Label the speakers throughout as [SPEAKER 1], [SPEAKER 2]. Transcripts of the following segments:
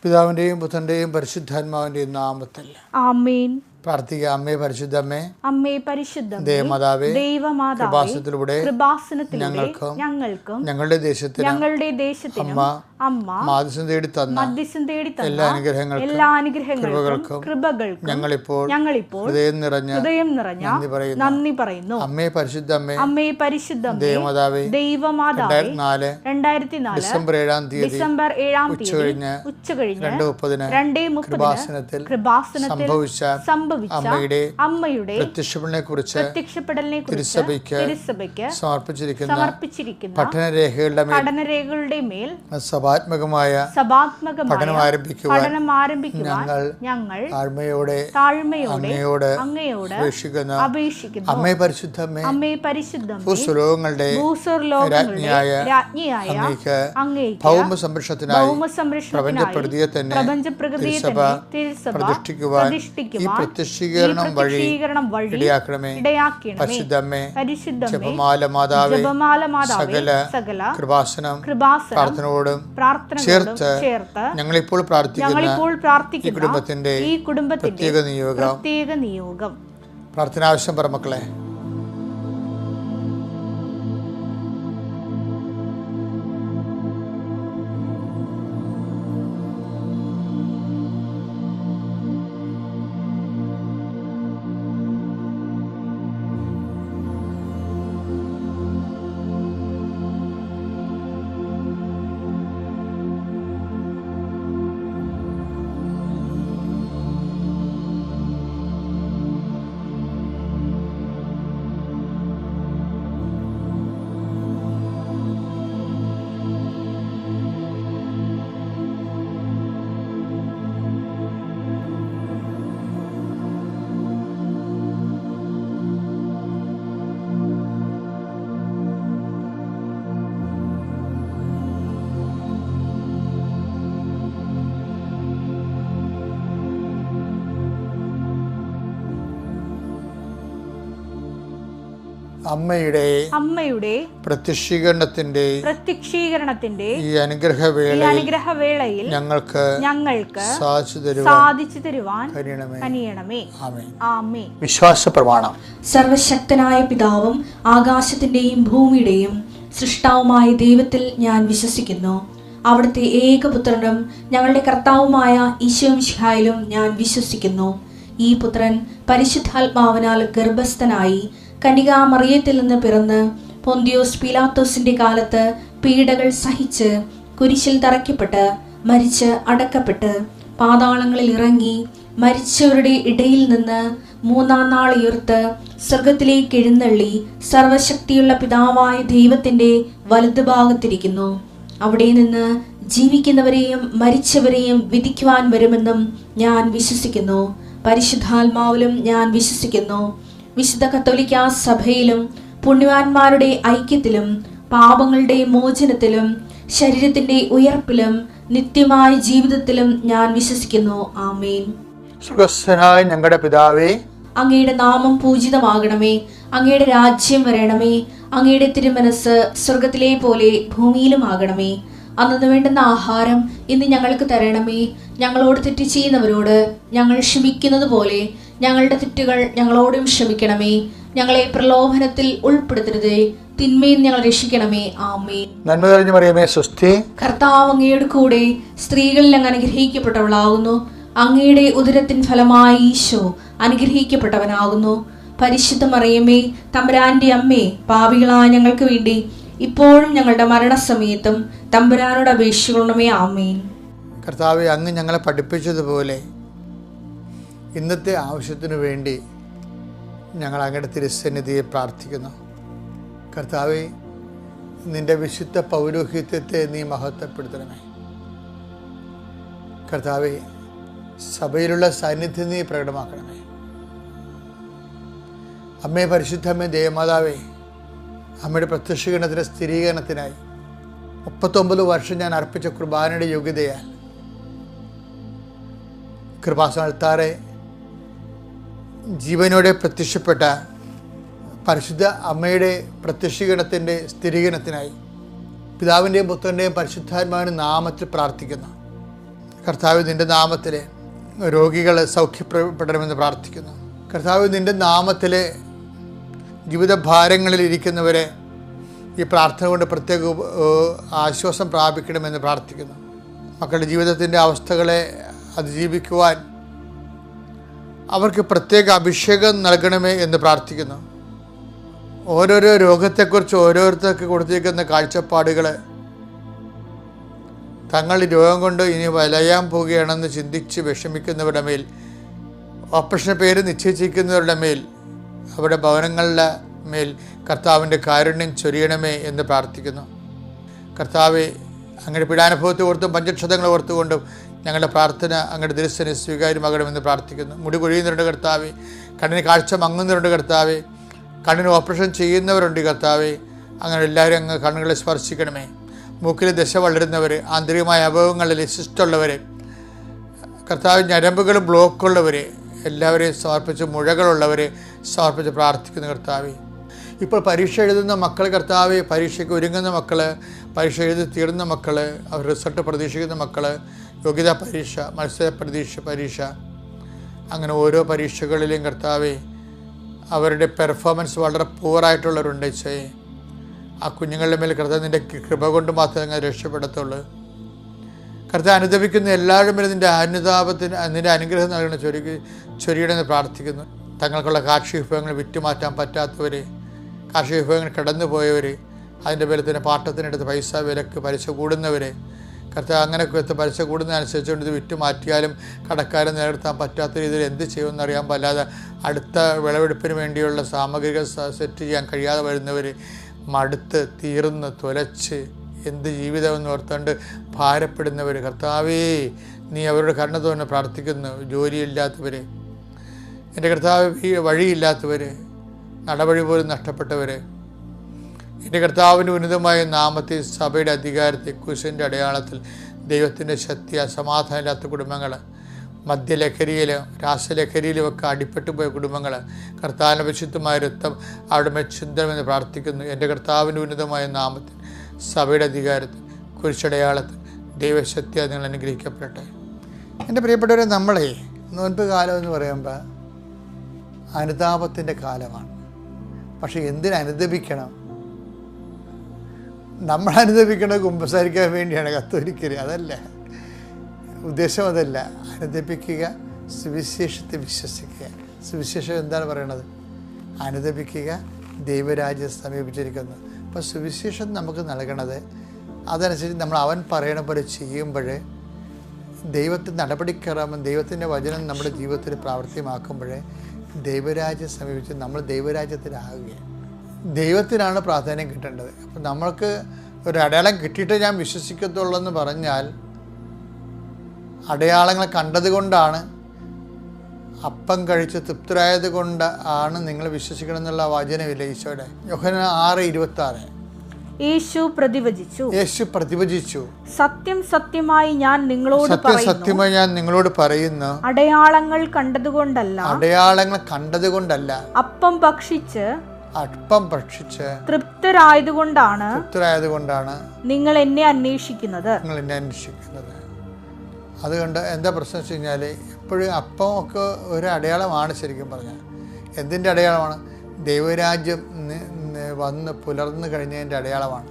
[SPEAKER 1] പിതാവിൻ്റെയും പുത്രൻ്റെയും പരിശുദ്ധാത്മാവിൻ്റെയും നാമത്തിൽ
[SPEAKER 2] ആമേൻ.
[SPEAKER 1] പ്രാർത്ഥിക്കുക. അമ്മേ പരിശുദ്ധമ്മേ,
[SPEAKER 2] അമ്മേ പരിശുദ്ധമേ,
[SPEAKER 1] ദേവമാതാവേ,
[SPEAKER 2] ദൈവമാതാവേ, കൃപാസനത്തിലൂടെ ഞങ്ങൾക്കും
[SPEAKER 1] ഞങ്ങളുടെ ദേശത്തിനും
[SPEAKER 2] അമ്മ
[SPEAKER 1] മാധ്യസ്ഥം തേടി തന്ന എല്ലാ അനുഗ്രഹങ്ങൾക്കും കൃപകൾക്കും ഞങ്ങളിപ്പോൾ ഹൃദയം നിറഞ്ഞ
[SPEAKER 2] നന്ദി പറയുന്നു.
[SPEAKER 1] അമ്മേ പരിശുദ്ധമ്മേ,
[SPEAKER 2] ദൈവമാതാവേ, 2004
[SPEAKER 1] ഡിസംബർ 7 തീയതി
[SPEAKER 2] ഉച്ചകഴിഞ്ഞ്
[SPEAKER 1] 2:30 കൃപാസനത്തിൽ സംഭവിച്ച അമ്മയുടെ പ്രത്യക്ഷപ്പെടലിനെ കുറിച്ച് തിരുസഭയ്ക്ക് സമർപ്പിച്ചിരിക്കുന്ന പഠനരേഖകളുടെ മേൽ സഭാത്മകമായ പഠനം ആരംഭിക്കുവാൻ ഞങ്ങൾ താഴ്മയോടെ അങ്ങയോട് അപേക്ഷിക്കുന്നു. അമ്മേ പരിശുദ്ധമ്മേ, ഭൂസ്വലോകങ്ങളുടെ രാജ്ഞിയായ അങ്ങേക്ക് ഭൗമ സംരക്ഷണത്തിനായി പ്രപഞ്ചപ്രകൃതിയെ തന്നെ തിരുസഭ പ്രതിഷ്ഠിക്കുവാൻ ഈ പ്രത്യക്ഷീകരണം വഴി ഇടയാക്കണമേ. പരിശുദ്ധമ്മേ, ജപമാല മാതാവേ, സകല കൃപാസനം പ്രാർത്ഥനയോടും ചേർത്ത് ഞങ്ങളിപ്പോൾ പ്രാർത്ഥിക്കുന്ന ഈ കുടുംബത്തിന്റെ പ്രത്യേക നിയോഗം പ്രാർത്ഥനാവശ്യം പറ മക്കളെ. അമ്മയുടെ പ്രത്യക്ഷീകരണത്തിന്റെ ഈ അനുഗ്രഹവേളയിൽ ഞങ്ങൾക്ക് സാധിച്ചു തരുവാൻ കനിയണമേ. ആമേൻ. വിശ്വാസ പ്രമാണം.
[SPEAKER 2] സർവശക്തനായ പിതാവും ആകാശത്തിന്റെയും ഭൂമിയുടെയും സൃഷ്ടാവുമായ ദൈവത്തിൽ ഞാൻ വിശ്വസിക്കുന്നു. അവിടുത്തെ ഏകപുത്രനും ഞങ്ങളുടെ കർത്താവുമായ ഈശോമിശിഹായിലും ഞാൻ വിശ്വസിക്കുന്നു. ഈ പുത്രൻ പരിശുദ്ധാത്മാവിനാൽ ഗർഭസ്ഥനായി കന്യകാമറിയത്തിൽ നിന്ന് പിറന്ന് പൊന്തിയോസ് പീലാത്തോസിന്റെ കാലത്ത് പീഡകൾ സഹിച്ച് കുരിശിൽ തറയ്ക്കപ്പെട്ട് മരിച്ച് അടക്കപ്പെട്ട് പാതാളങ്ങളിൽ ഇറങ്ങി മരിച്ചവരുടെ ഇടയിൽ നിന്ന് 3-ാം നാൾ ഉയർത്ത് സ്വർഗത്തിലേക്ക് എഴുന്നള്ളി സർവശക്തിയുള്ള പിതാവായ ദൈവത്തിന്റെ വലതുഭാഗത്തിരിക്കുന്നു. അവിടെ നിന്ന് ജീവിക്കുന്നവരെയും മരിച്ചവരെയും വിധിക്കുവാൻ വരുമെന്നും ഞാൻ വിശ്വസിക്കുന്നു. പരിശുദ്ധാത്മാവിലും ഞാൻ വിശ്വസിക്കുന്നു. വിശുദ്ധ കത്തോലിക്കാ സഭയിലും പുണ്യവാന്മാരുടെ ഐക്യത്തിലും പാപങ്ങളുടെ മോചനത്തിലും ശരീരത്തിന്റെ ഉയർപ്പിലും നിത്യമായ ജീവിതത്തിലും ഞാൻ വിശ്വസിക്കുന്നു. ആമേൻ.
[SPEAKER 1] സ്വർഗ്ഗസ്ഥനായ ഞങ്ങളുടെ പിതാവേ,
[SPEAKER 2] അങ്ങയുടെ നാമം പൂജിതമാകണമേ. അങ്ങയുടെ രാജ്യം വരണമേ. അങ്ങയുടെ തിരുമനസ് സ്വർഗത്തിലെ പോലെ ഭൂമിയിലും ആകണമേ. അന്നു വേണ്ടുന്ന ആഹാരം ഇന്ന് ഞങ്ങൾക്ക് തരണമേ. ഞങ്ങളോട് തെറ്റ് ചെയ്യുന്നവരോട് ഞങ്ങൾ ക്ഷമിക്കുന്നത് പോലെ ഞങ്ങളുടെ തെറ്റുകൾ ഞങ്ങളോടും ക്ഷമിക്കണമേ. ഞങ്ങളെ പ്രലോഭനത്തിൽ ഉൾപ്പെടുത്തരുതേ, തിന്മയിൽ ഞങ്ങൾ രക്ഷിക്കണമേ. ആമേൻ.
[SPEAKER 1] നന്മ നിറഞ്ഞ മറിയമേ, സ്വസ്തി.
[SPEAKER 2] കർത്താവ് അങ്ങയുടെ കൂടെ സ്ത്രീകളിൽ അങ്ങ് അനുഗ്രഹിക്കപ്പെട്ടവളാകുന്നു. അങ്ങയുടെ ഉദരത്തിൻ ഫലമായി ഈശോ അനുഗ്രഹിക്കപ്പെട്ടവനാകുന്നു. പരിശുദ്ധ മറിയമേ, തമ്പുരാന്റെ അമ്മേ, പാപികളായ ഞങ്ങൾക്ക് വേണ്ടി ഇപ്പോഴും ഞങ്ങളുടെ മരണസമയത്തും തമ്പുരാനോട് അപേക്ഷിക്കണമേ. ആമേൻ.
[SPEAKER 1] കർത്താവേ, അങ്ങ് ഞങ്ങളെ പഠിപ്പിച്ചതുപോലെ ഇന്നത്തെ ആവശ്യത്തിനു വേണ്ടി ഞങ്ങൾ അങ്ങയുടെ തിരുസന്നിധിയെ പ്രാർത്ഥിക്കുന്നു. കർത്താവേ, നിന്റെ വിശുദ്ധ പൗരോഹിത്യത്തെ നീ മഹത്വപ്പെടുത്തണമേ. കർത്താവേ, സഭയിലുള്ള സാന്നിധ്യം നീ പ്രകടമാക്കണമേ. അമ്മേ പരിശുദ്ധമ്മേ, ദേവമാതാവേ, അമ്മയുടെ പ്രത്യക്ഷീകരണത്തിൻ്റെ സ്ഥിരീകരണത്തിനായി 39 വർഷം ഞാൻ അർപ്പിച്ച കുർബാനയുടെ യോഗ്യതയാൽ കൃപാസനത്താറെ ജീവനോടെ പ്രത്യക്ഷപ്പെട്ട പരിശുദ്ധ അമ്മയുടെ പ്രത്യക്ഷീകരണത്തിൻ്റെ സ്ഥിരീകരണത്തിനായി പിതാവിൻ്റെയും പുത്രൻ്റെയും പരിശുദ്ധാത്മാവിൻ്റെ നാമത്തിൽ പ്രാർത്ഥിക്കുന്നു. കർത്താവ് നിൻ്റെ നാമത്തിൽ രോഗികൾ സൗഖ്യപ്പെടണമെന്ന് പ്രാർത്ഥിക്കുന്നു. കർത്താവ് നിൻ്റെ നാമത്തിൽ ജീവിതഭാരങ്ങളിൽ ഇരിക്കുന്നവരെ ഈ പ്രാർത്ഥന കൊണ്ട് പ്രത്യേക ആശ്വാസം പ്രാപിക്കണമെന്ന് പ്രാർത്ഥിക്കുന്നു. മക്കളുടെ ജീവിതത്തിൻ്റെ അവസ്ഥകളെ അതിജീവിക്കുവാൻ അവർക്ക് പ്രത്യേക അഭിഷേകം നൽകണമേ എന്ന് പ്രാർത്ഥിക്കുന്നു. ഓരോരോ രോഗത്തെക്കുറിച്ച് ഓരോരുത്തർക്ക് കൊടുത്തിരിക്കുന്ന കാഴ്ചപ്പാടുകൾ, തങ്ങൾ രോഗം കൊണ്ട് ഇനി വലയാൻ പോവുകയാണെന്ന് ചിന്തിച്ച് വിഷമിക്കുന്നവരുടെ മേൽ, ഓപ്പറേഷൻ പേര് നിശ്ചയിച്ചിരിക്കുന്നവരുടെ മേൽ, അവരുടെ ഭവനങ്ങളുടെ മേൽ കർത്താവിൻ്റെ കാരുണ്യം ചൊരിയണമേ എന്ന് പ്രാർത്ഥിക്കുന്നു. കർത്താവെ, അങ്ങയുടെ പീഡാനുഭവത്തെ ഓർത്തും പഞ്ചക്ഷതങ്ങൾ ഓർത്തുകൊണ്ടും ഞങ്ങളുടെ പ്രാർത്ഥന അങ്ങയുടെ ദൃശ്യന് സ്വീകാര്യമാകണമെന്ന് പ്രാർത്ഥിക്കുന്നു. മുടി കൊഴിയുന്നവരുണ്ട് കർത്താവെ, കണ്ണിന് കാഴ്ച മങ്ങുന്നവരുണ്ട് കർത്താവെ, കണ്ണിന് ഓപ്പറേഷൻ ചെയ്യുന്നവരുണ്ട് കർത്താവെ. അങ്ങനെ എല്ലാവരും അങ്ങ് കണ്ണുകളെ സ്പർശിക്കണമേ. മൂക്കിൽ ദശ വളരുന്നവർ, ആന്തരികമായ അപകടങ്ങളിൽ ശിഷ്ടമുള്ളവർ, കർത്താവ് ഞരമ്പുകൾ ബ്ലോക്കുള്ളവർ എല്ലാവരെയും സമർപ്പിച്ച്, മുഴകളുള്ളവരെ സമർപ്പിച്ച് പ്രാർത്ഥിക്കുന്നു കർത്താവെ. ഇപ്പോൾ പരീക്ഷ എഴുതുന്ന മക്കൾ കർത്താവെ, പരീക്ഷയ്ക്ക് ഒരുങ്ങുന്ന മക്കൾ, പരീക്ഷ എഴുതി തീർന്ന മക്കൾ, അവർ റിസൾട്ട് പ്രതീക്ഷിക്കുന്ന മക്കൾ, യോഗ്യതാ പരീക്ഷ, മത്സര പരീക്ഷ, അങ്ങനെ ഓരോ പരീക്ഷകളിലെയും കർത്താവെ അവരുടെ പെർഫോമൻസ് വളരെ പൂറായിട്ടുള്ളവരുണ്ട്. ആ കുഞ്ഞുങ്ങളുടെ മേൽ കർത്താവ് നിൻ്റെ കൃപ കൊണ്ട് മാത്രമേ അങ്ങനെ രക്ഷപ്പെടത്തുള്ളൂ. കർത്താവ് അനുദപിക്കുന്ന എല്ലാവരും മേലും നിൻ്റെ അനുഗ്രഹം നൽകണം, ചൊരിയണമെന്ന് പ്രാർത്ഥിക്കുന്നു. തങ്ങൾക്കുള്ള കാർഷിക വിഭവങ്ങൾ വിറ്റുമാറ്റാൻ പറ്റാത്തവർ, കാർഷിക വിഭവങ്ങൾ കടന്നുപോയവർ, അതിൻ്റെ പേരിൽ തന്നെ പാട്ടത്തിനെടുത്ത് പൈസ വിലക്ക് പലിശ കൂടുന്നവർ, കർത്താവ് അങ്ങനെയൊക്കെ പലിശ കൂടുന്നതനുസരിച്ചുകൊണ്ട് ഇത് വിറ്റുമാറ്റിയാലും കടക്കാരെ നിലനിർത്താൻ പറ്റാത്ത രീതിയിൽ എന്ത് ചെയ്യുമെന്ന് അറിയാൻ പാടില്ലാതെ അടുത്ത വിളവെടുപ്പിന് വേണ്ടിയുള്ള സാമഗ്രികൾ സെറ്റ് ചെയ്യാൻ കഴിയാതെ വരുന്നവർ, മടുത്ത് തീർന്ന് തുലച്ച് എന്ത് ജീവിതമെന്ന് ഓർത്തുകൊണ്ട് ഭാരപ്പെടുന്നവർ, കർത്താവേ നീ അവരുടെ കരുണ തോന്നെ പ്രാർത്ഥിക്കുന്നു. ജോലിയില്ലാത്തവർ, എൻ്റെ കർത്താവ് വഴിയില്ലാത്തവർ, നടവഴി പോലും നഷ്ടപ്പെട്ടവർ, എൻ്റെ കർത്താവിൻ്റെ ഉന്നതമായ നാമത്തിൽ സഭയുടെ അധികാരത്തിൽ കുരിശിൻ്റെ അടയാളത്തിൽ ദൈവത്തിൻ്റെ ശക്തി, സമാധാനമില്ലാത്ത കുടുംബങ്ങൾ, മദ്യലഹരിയിലും രാസലഹരിയിലുമൊക്കെ അടിപ്പെട്ടു പോയ കുടുംബങ്ങൾ, കർത്താവിൻ്റെ വിശുദ്ധമായ രക്തം അവിടെ മെച്ചുന്തമെന്ന് പ്രാർത്ഥിക്കുന്നു. എൻ്റെ കർത്താവിൻ്റെ ഉന്നതമായ നാമത്തിൽ സഭയുടെ അധികാരത്തിൽ കുരിശടയാളത്തിൽ ദൈവശക്തി നിങ്ങൾ അനുഗ്രഹിക്കപ്പെടട്ടെ. എൻ്റെ പ്രിയപ്പെട്ടവരെ, നമ്മളെ നോൻപ് കാലം എന്ന് പറയുമ്പോൾ അനുതാപത്തിൻ്റെ കാലമാണ്. പക്ഷെ എന്തിനനുദപിക്കണം? നമ്മൾ അനുദപിക്കണത് കുമ്പസാരിക്കാൻ വേണ്ടിയാണ്, കത്തോലിക്കര് അതല്ല ഉദ്ദേശം, അതല്ല. അനുദപിക്കുക, സുവിശേഷത്തെ വിശ്വസിക്കുക. സുവിശേഷം എന്താണ് പറയണത്? അനുദപിക്കുക, ദൈവരാജ്യം സമീപിച്ചിരിക്കുന്നു. അപ്പോൾ സുവിശേഷം നമുക്ക് നൽകണത് അതനുസരിച്ച് നമ്മൾ അവൻ പറയണ പോലെ ചെയ്യുമ്പോൾ, ദൈവത്തിൻ്റെ നടപടിക്രമം, ദൈവത്തിൻ്റെ വചനം നമ്മുടെ ജീവിതത്തിൽ പ്രാവർത്തികമാക്കുമ്പോൾ ദൈവരാജ്യം സമീപിച്ച് നമ്മൾ ദൈവരാജ്യത്തിലാകുകയാണ്. ദൈവത്തിനാണ് പ്രാധാന്യം കിട്ടേണ്ടത്. അപ്പം നമ്മൾക്ക് ഒരു അടയാളം കിട്ടിയിട്ട് ഞാൻ വിശ്വസിക്കത്തുള്ളൂ എന്ന് പറഞ്ഞാൽ, അടയാളങ്ങൾ കണ്ടതുകൊണ്ടാണ്, അപ്പം കഴിച്ച് തൃപ്തരായത് കൊണ്ട് ആണ് നിങ്ങൾ വിശ്വസിക്കണം എന്നുള്ള വചനമില്ല ഈശോയുടെ. യോഹന്നാൻ 6:26.
[SPEAKER 3] യേശു പ്രതിവചിച്ചു, സത്യം സത്യമായി ഞാൻ നിങ്ങളോട് പറയുന്നു, അടയാളങ്ങൾ കണ്ടതുകൊണ്ടല്ല, അപ്പം ഭക്ഷിച്ച് തൃപ്തരായതുകൊണ്ടാണ് നിങ്ങൾ എന്നെ അന്വേഷിക്കുന്നത്.
[SPEAKER 1] അതുകൊണ്ട് എന്താ പ്രശ്നം വെച്ച് കഴിഞ്ഞാൽ, എപ്പോഴും അപ്പം ഒക്കെ ഒരു അടയാളമാണ്. ശരിക്കും പറഞ്ഞാൽ എന്തിൻ്റെ അടയാളമാണ്? ദൈവരാജ്യം വന്ന് പുലർന്നു കഴിഞ്ഞതിൻ്റെ അടയാളമാണ്.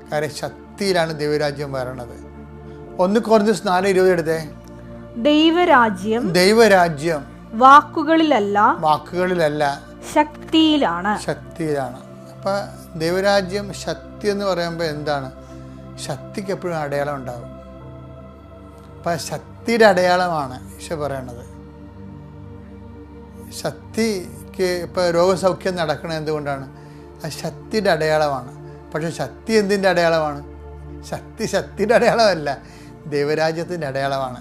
[SPEAKER 1] കാര്യം ശക്തിയിലാണ് ദൈവരാജ്യം വരണത്. 1 കൊരിന്ത്യർ 4:20 എടുത്തേ. ദൈവരാജ്യം വാക്കുകളിലല്ല ശക്തിയിലാണ്. അപ്പം ദൈവരാജ്യം ശക്തി എന്ന് പറയുമ്പോൾ എന്താണ്? ശക്തിക്ക് എപ്പോഴും അടയാളം ഉണ്ടാകും. അപ്പം ശക്തിയുടെ അടയാളമാണ് ഈശോ പറയണത്. ശക്തിക്ക് ഇപ്പോൾ രോഗസൗഖ്യം നടക്കണത് എന്തുകൊണ്ടാണ്? ആ ശക്തിയുടെ അടയാളമാണ്. പക്ഷെ ശക്തി എന്തിൻ്റെ അടയാളമാണ്? ശക്തിയുടെ അടയാളമല്ല, ദൈവരാജ്യത്തിൻ്റെ അടയാളമാണ്.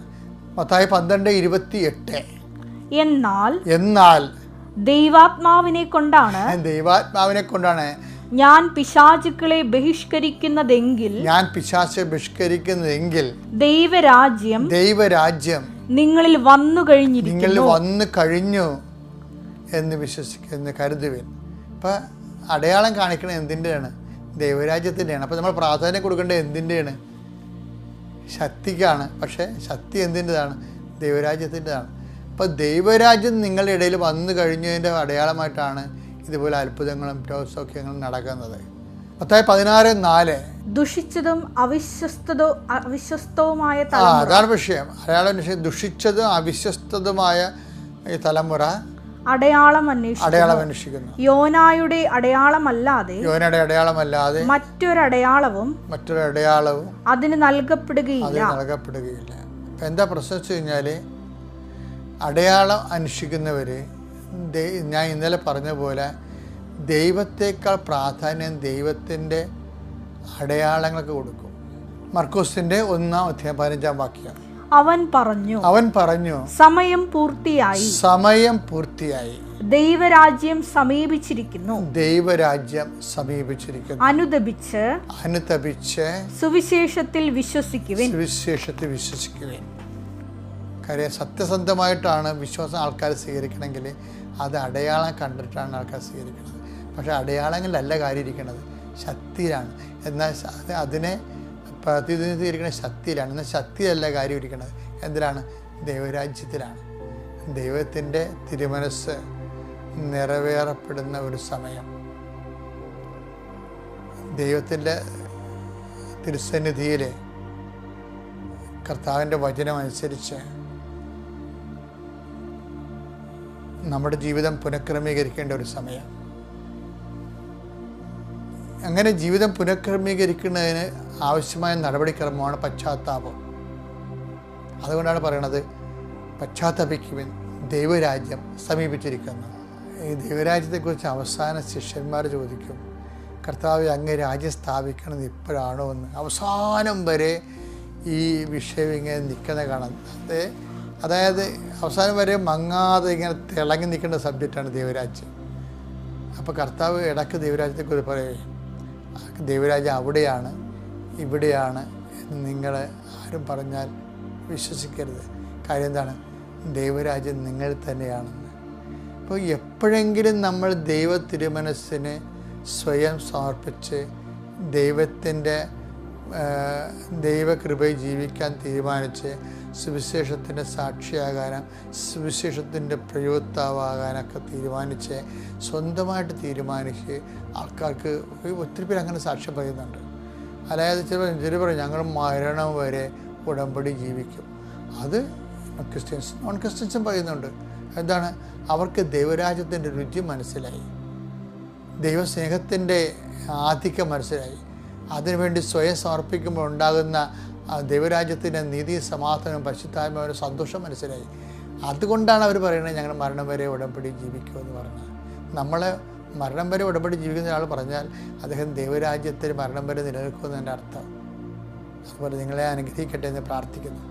[SPEAKER 1] മത്തായി 12:28. എന്നാൽ
[SPEAKER 3] ദൈവാത്മാവിനെ കൊണ്ടാണ് ഞാൻ പിശാചുക്കളെ ബഹിഷ്കരിക്കുന്നതെങ്കിൽ ദൈവരാജ്യം നിങ്ങളിൽ വന്നു
[SPEAKER 1] കഴിഞ്ഞു എന്ന് വിശ്വസിക്കുന്ന കരുതുവിൻ. അപ്പം അടയാളം കാണിക്കണത് എന്തിൻ്റെയാണ്? ദൈവരാജ്യത്തിൻ്റെയാണ്. അപ്പം നമ്മൾ പ്രാധാന്യം കൊടുക്കേണ്ടത് എന്തിൻ്റെയാണ്? ശക്തിക്കാണ്. പക്ഷേ ശക്തി എന്തിൻ്റെതാണ്? ദൈവരാജ്യത്തിൻ്റെതാണ്. അപ്പോൾ ദൈവരാജ്യം നിങ്ങളുടെ ഇടയിൽ വന്നു കഴിഞ്ഞതിൻ്റെ അടയാളമായിട്ടാണ് ഇതുപോലെ അത്ഭുതങ്ങളും സൗഖ്യങ്ങളും നടക്കുന്നത്. മത്തായി 16:4
[SPEAKER 3] ദുഷിച്ചതും അവിശ്വസ്തവുമായ
[SPEAKER 1] അതാണ് വിഷയം. അയാളുടെ വിഷയം ദുഷിച്ചതും അവിശ്വസ്തതുമായ ഈ തലമുറ അടയാളം അന്വേഷിക്കുന്നു.
[SPEAKER 3] യോനയുടെ അടയാളമല്ലാതെ
[SPEAKER 1] മറ്റൊരടയാളവും
[SPEAKER 3] അതിന് നൽകപ്പെടുകയില്ല.
[SPEAKER 1] അപ്പം എന്താ പ്രശ്നം വെച്ച് കഴിഞ്ഞാൽ, അടയാളം അന്വേഷിക്കുന്നവർ, ഞാൻ ഇന്നലെ പറഞ്ഞ പോലെ, ദൈവത്തേക്കാൾ പ്രാധാന്യം ദൈവത്തിൻ്റെ അടയാളങ്ങൾക്ക് കൊടുക്കും. മർക്കോസിന്റെ 1:15 വാക്യം.
[SPEAKER 3] അവൻ പറഞ്ഞു സമയം പൂർത്തിയായി ദൈവരാജ്യം സമീപിച്ചിരിക്കുന്നു.
[SPEAKER 1] അനുതപിച്ച്
[SPEAKER 3] സുവിശേഷത്തിൽ വിശ്വസിക്കുവിൻ.
[SPEAKER 1] കാര്യം സത്യസന്ധമായിട്ടാണ് വിശ്വാസം ആൾക്കാർ സ്വീകരിക്കണമെങ്കിൽ അത് അടയാളം കണ്ടിട്ടാണ് ആൾക്കാർ സ്വീകരിക്കുന്നത്. പക്ഷേ അടയാളങ്ങളിലല്ല കാര്യം ഇരിക്കുന്നത്, ശക്തിയിലാണ്. എന്നാൽ അതിനെ പ്രതിനിധീകരിക്കുന്ന ശക്തിയിലാണ്. എന്നാൽ ശക്തിയല്ല കാര്യം ഇരിക്കുന്നത്. എന്തിനാണ്? ദൈവരാജ്യത്തിലാണ്. ദൈവത്തിൻ്റെ തിരുമനസ്സ് നിറവേറപ്പെടുന്ന ഒരു സമയം, ദൈവത്തിൻ്റെ തിരുസന്നിധിയിൽ കർത്താവിൻ്റെ വചനം അനുസരിച്ച് നമ്മുടെ ജീവിതം പുനഃക്രമീകരിക്കേണ്ട ഒരു സമയം. അങ്ങനെ ജീവിതം പുനഃക്രമീകരിക്കുന്നതിന് ആവശ്യമായ നടപടിക്രമമാണ് പശ്ചാത്താപം. അതുകൊണ്ടാണ് പറയണത് പശ്ചാത്തപിക്കുവിൻ, ദൈവരാജ്യം സമീപിച്ചിരിക്കുന്നു. ഈ ദൈവരാജ്യത്തെക്കുറിച്ച് അവസാന ശിഷ്യന്മാർ ചോദിക്കും, കർത്താവേ, അങ്ങ് രാജ്യം സ്ഥാപിക്കണത് ഇപ്പോഴാണോ എന്ന്. അവസാനം വരെ ഈ വിഷയം ഇങ്ങനെ നിൽക്കുന്ന കാണാം. അതായത് അവസാനം വരെ മങ്ങാതെ ഇങ്ങനെ തിളങ്ങി നിൽക്കേണ്ട സബ്ജക്റ്റാണ് ദൈവരാജ്യം. അപ്പോൾ കർത്താവ് ഇടയ്ക്ക് ദൈവരാജ്യത്തെക്കുറിച്ച് പറയുകയും, ദൈവരാജ്യം അവിടെയാണ് ഇവിടെയാണ് എന്ന് നിങ്ങൾ ആരും പറഞ്ഞാൽ വിശ്വസിക്കരുത്. കാര്യം എന്താണ്? ദൈവരാജ്യം നിങ്ങൾ തന്നെയാണെന്ന്. അപ്പോൾ എപ്പോഴെങ്കിലും നമ്മൾ ദൈവ തിരുമനസ്സിന് സ്വയം സമർപ്പിച്ച് ദൈവത്തിൻ്റെ ദൈവകൃപയിൽ ജീവിക്കാൻ തീരുമാനിച്ച് സുവിശേഷത്തിൻ്റെ സാക്ഷിയാകാനും സുവിശേഷത്തിൻ്റെ പ്രയോക്താവാകാനൊക്കെ തീരുമാനിച്ച് സ്വന്തമായിട്ട് തീരുമാനിച്ച് ആൾക്കാർക്ക് ഒത്തിരി പേര് അങ്ങനെ സാക്ഷ്യം പറയുന്നുണ്ട്. അതായത് ചിലർ പറയും ഞങ്ങൾ മരണം വരെ ഉടമ്പടി ജീവിക്കും. അത് നോൺ ക്രിസ്ത്യൻസും പറയുന്നുണ്ട്. എന്താണ്? അവർക്ക് ദൈവരാജ്യത്തിൻ്റെ രുചി മനസ്സിലായി, ദൈവസ്നേഹത്തിൻ്റെ ആധിക്യം മനസ്സിലായി. അതിനുവേണ്ടി സ്വയം സമർപ്പിക്കുമ്പോൾ ഉണ്ടാകുന്ന ദൈവരാജ്യത്തിൻ്റെ നീതി, സമാധാനം, പരിശുദ്ധാത്മാവിൻ്റെ സന്തോഷം മനസ്സിലായി. അതുകൊണ്ടാണ് അവർ പറയുന്നത് ഞങ്ങൾ മരണം വരെ ഉടമ്പടി ജീവിക്കുമെന്ന് പറഞ്ഞത്. നമ്മൾ മരണം വരെ ഉടമ്പടി ജീവിക്കുന്ന ഒരാൾ പറഞ്ഞാൽ അദ്ദേഹം ദൈവരാജ്യത്തിൽ മരണം വരെ നിലനിൽക്കുമെന്നതിൻ്റെ അർത്ഥം. അതുപോലെ നിങ്ങളെ അനുഗ്രഹിക്കട്ടെ എന്ന് പ്രാർത്ഥിക്കുന്നു.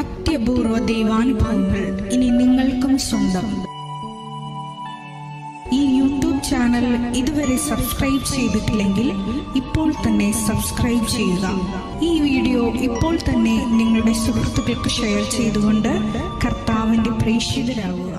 [SPEAKER 4] അത്യപൂർവ ദൈവാനുഭവങ്ങൾ ഇനി നിങ്ങൾക്കും സ്വന്തം. ഈ യൂട്യൂബ് ചാനൽ ഇതുവരെ സബ്സ്ക്രൈബ് ചെയ്തിട്ടില്ലെങ്കിൽ ഇപ്പോൾ തന്നെ സബ്സ്ക്രൈബ് ചെയ്യുക. ഈ വീഡിയോ ഇപ്പോൾ തന്നെ നിങ്ങളുടെ സുഹൃത്തുക്കൾക്ക് ഷെയർ ചെയ്തുകൊണ്ട് കർത്താവിൻ്റെ പ്രേക്ഷിതരാകുക.